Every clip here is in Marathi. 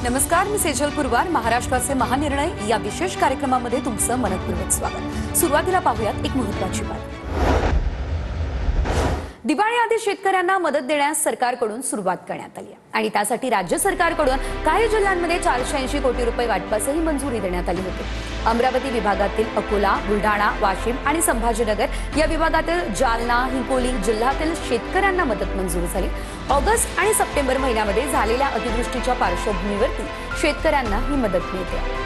नमस्कार, मी सेजल पुरवार. महाराष्ट्राचे महानिर्णय या विशेष कार्यक्रमामध्ये तुमचं मनपूर्वक स्वागत. सुरुवातीला पाहूयात एक महत्त्वाची बातमी. दिवाळीआधी शेतकऱ्यांना मदत देण्यास सरकारकडून सुरुवात करण्यात आली आहे आणि त्यासाठी राज्य सरकारकडून काही जिल्ह्यांमध्ये 480 कोटी रुपये वाटपासही मंजुरी देण्यात आली होती. अमरावती विभागातील अकोला, बुलढाणा, वाशिम आणि संभाजीनगर या विभागातील जालना, हिंगोली जिल्ह्यातील शेतकऱ्यांना मदत मंजूर झाली. ऑगस्ट आणि सप्टेंबर महिन्यामध्ये झालेल्या अतिवृष्टीच्या पार्श्वभूमीवरती शेतकऱ्यांना ही मदत मिळते.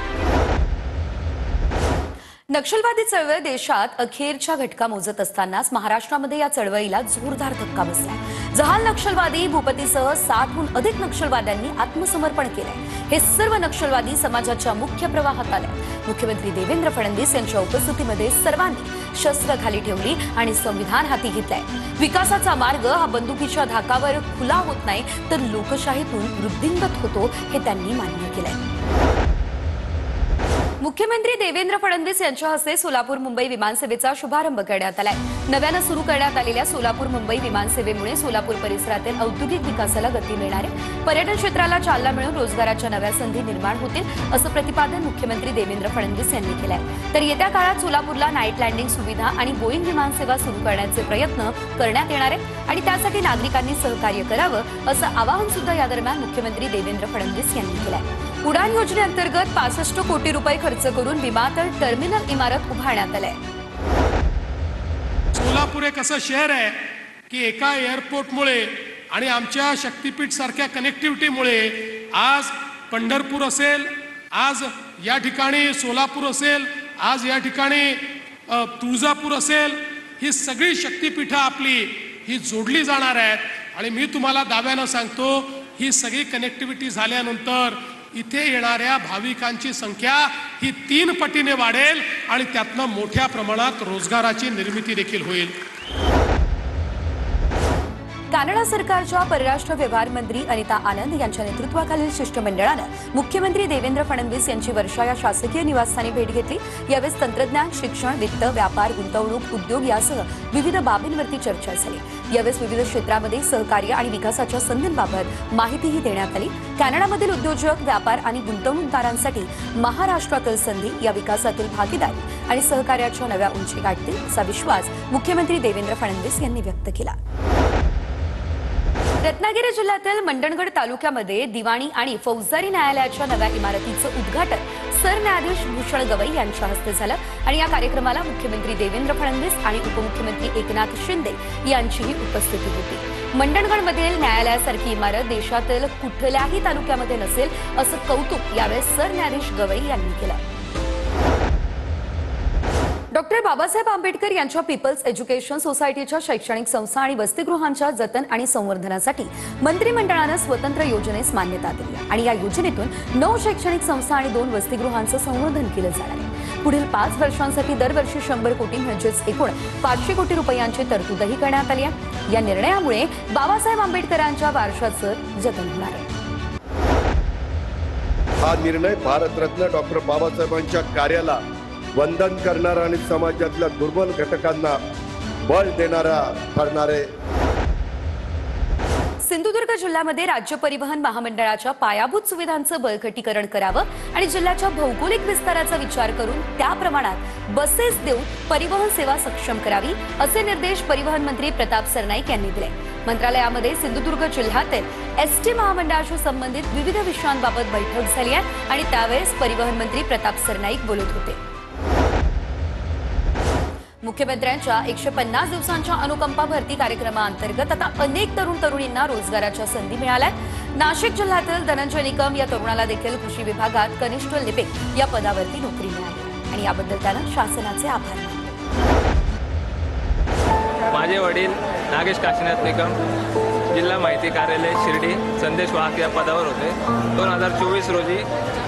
नक्षलवादी चळवळ देशात अखेरच्या घटका मोजत असतानाच महाराष्ट्रामध्ये या चळवळीला जोरदार धक्का बसला. जहाल नक्षलवादी भूपतीसह 60हून अधिक नक्षलवाद्यांनी आत्मसमर्पण केलंय. हे सर्व नक्षलवादी समाजाच्या मुख्य प्रवाहात आले. मुख्यमंत्री देवेंद्र फडणवीस यांच्या उपस्थितीमध्ये सर्वांनी शस्त्र खाली ठेवली आणि संविधान हाती घेतलंय. विकासाचा मार्ग हा बंदुकीच्या धाकावर खुला होत नाही तर लोकशाहीतून वृद्धिंगत होतो हे त्यांनी मान्य केलंय. मुख्यमंत्री देवेंद्र फडणवीस यांच्या हस्ते सोलापूर मुंबई विमानसेवेचा शुभारंभ करण्यात आलाय. नव्यानं सुरू करण्यात आलेल्या सोलापूर मुंबई विमानसेवेमुळे सोलापूर परिसरातील औद्योगिक विकासाला गती मिळणार आहे. पर्यटन क्षेत्राला चालना मिळून रोजगाराच्या नव्या संधी निर्माण होतील असं प्रतिपादन मुख्यमंत्री देवेंद्र फडणवीस यांनी केलंय. तर येत्या काळात सोलापूरला नाईट लँडिंग सुविधा आणि बोईंग विमानसेवा सुरू करण्याचे प्रयत्न करण्यात येणार आहेत आणि त्यासाठी नागरिकांनी सहकार्य करावं असं आवाहन सुद्धा या दरम्यान मुख्यमंत्री देवेंद्र फडणवीस यांनी केलंय. उडान योजनेअंतर्गत 65 कोटी रुपये खर्च करून विमानतळ टर्मिनल इमारत उभारण्यात आलंय. सोलापूर एक असं शहर आहे की एका एअरपोर्टमुळे आणि आमच्या शक्तीपीठ सारख्या कनेक्टिव्हिटीमुळे आज पंढरपूर असेल, आज या ठिकाणी सोलापूर असेल, आज या ठिकाणी तुळजापूर असेल, ही सगळी शक्तीपीठं आपली ही जोडली जाणार आहेत आणि मी तुम्हाला दाव्यानं सांगतो ही सगळी कनेक्टिव्हिटी झाल्यानंतर इथे येणाऱ्या भाविकांची संख्या ही 3 पटीने वाढेल आणि त्यातनं मोठ्या प्रमाणात रोजगाराची निर्मिती देखील होईल. कॅनडा सरकारच्या परराष्ट्र व्यवहार मंत्री अनिता आनंद यांच्या नेतृत्वाखालील शिष्टमंडळानं मुख्यमंत्री देवेंद्र फडणवीस यांची वर्षा या शासकीय निवासस्थानी भेट घेतली. यावेळी तंत्रज्ञान, शिक्षण, वित्त, व्यापार, गुंतवणूक, उद्योग यासह विविध बाबींवरती चर्चा झाली. यावेळी विविध क्षेत्रामध्ये सहकार्य आणि विकासाच्या संधींबाबत माहितीही देण्यात आली. कॅनडामधील उद्योजक, व्यापार आणि गुंतवणूकदारांसाठी महाराष्ट्रातील संधी या विकासातील भागीदारी आणि सहकार्याच्या नव्या उंची गाठतील असा विश्वास मुख्यमंत्री देवेंद्र फडणवीस यांनी व्यक्त केला. रत्नागिरी जिल्ह्यातील मंडणगड तालुक्यामध्ये दिवाणी आणि फौजदारी न्यायालयाच्या नव्या इमारतीचं उद्घाटन सरन्यायाधीश भूषण गवई यांच्या हस्ते झालं आणि या कार्यक्रमाला मुख्यमंत्री देवेंद्र फडणवीस आणि उपमुख्यमंत्री एकनाथ शिंदे यांचीही उपस्थिती होती. मंडणगडमधील न्यायालयासारखी इमारत देशातील कुठल्याही तालुक्यामध्ये नसेल असं कौतुक यावेळी सरन्यायाधीश गवई यांनी केलं. डॉक्टर बाबासाहेब आंबेडकर यांच्या पीपल्स एज्युकेशन सोसायटीच्या शैक्षणिक संस्था आणि वसतिगृहांच्या जतन आणि संवर्धनासाठी मंत्रिमंडळानं स्वतंत्र योजनेस मान्यता दिली आणि या योजनेतून 9 शैक्षणिक संस्था आणि 2 वसतिगृहांचं संवर्धन केलं जाणार आहे. पुढील 5 वर्षांसाठी दरवर्षी 100 कोटी म्हणजेच एकूण 500 कोटी रुपयांची तरतूदही करण्यात आली आहे. या निर्णयामुळे बाबासाहेब आंबेडकरांच्या वारशाचं जतन होणार आहे. हा निर्णय भारतरत्न डॉक्टर बाबासाहेबांच्या कार्याला वंदन करणारा आणि समाजातल्या दुर्बल घटकांना बळ देणारा ठरणार आहे. सिंधुदुर्ग जिल्ह्यामध्ये राज्य परिवहन महामंडळाच्या पायाभूत सुविधांचं बळकटीकरण करावं आणि जिल्ह्याच्या भौगोलिक विस्ताराचा विचार करून त्या प्रमाणात बसेस देऊन परिवहन सेवा सक्षम करावी असे निर्देश परिवहन मंत्री प्रताप सरनाईक यांनी दिले. मंत्रालयामध्ये सिंधुदुर्ग जिल्ह्यातील एसटी महामंडळाशी संबंधित विविध विषयांबाबत बैठक झाली आहे आणि त्यावेळेस परिवहन मंत्री प्रताप सरनाईक बोलत होते. मुख्यमंत्र्यांच्या 150 दिवसांच्या अनुकंपा भरती कार्यक्रमाअंतर्गत आता अनेक तरुण तरुणींना रोजगाराच्या संधी मिळाल्यात. नाशिक जिल्ह्यातील धनंजय निकम या तरुणाला देखील कृषी विभागात कनिष्ठ लिपिक या पदावरती नोकरी मिळाली आणि याबद्दल त्यानं शासनाचे आभार मानले. माझे वडील नागेश काशीनाथ निकम जिल्हा माहिती कार्यालय शिर्डी संदेश वाहक या पदावर होते. 2024 रोजी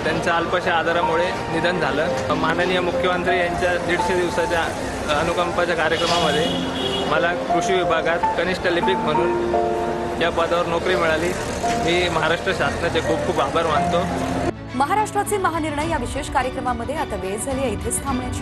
त्यांच्या अल्पशा आजारामुळे निधन झालं. माननीय मुख्यमंत्री यांच्या 150 दिवसाच्या अनुकंपाच्या कार्यक्रमामध्ये मला कृषी विभागात कनिष्ठ लिपिक म्हणून या पदावर नोकरी मिळाली. मी महाराष्ट्र शासनाचे खूप खूप आभार मानतो. महाराष्ट्राचे महानिर्णय या विशेष कार्यक्रमामध्ये आता वेळ झाली इथेच थांबण्याची.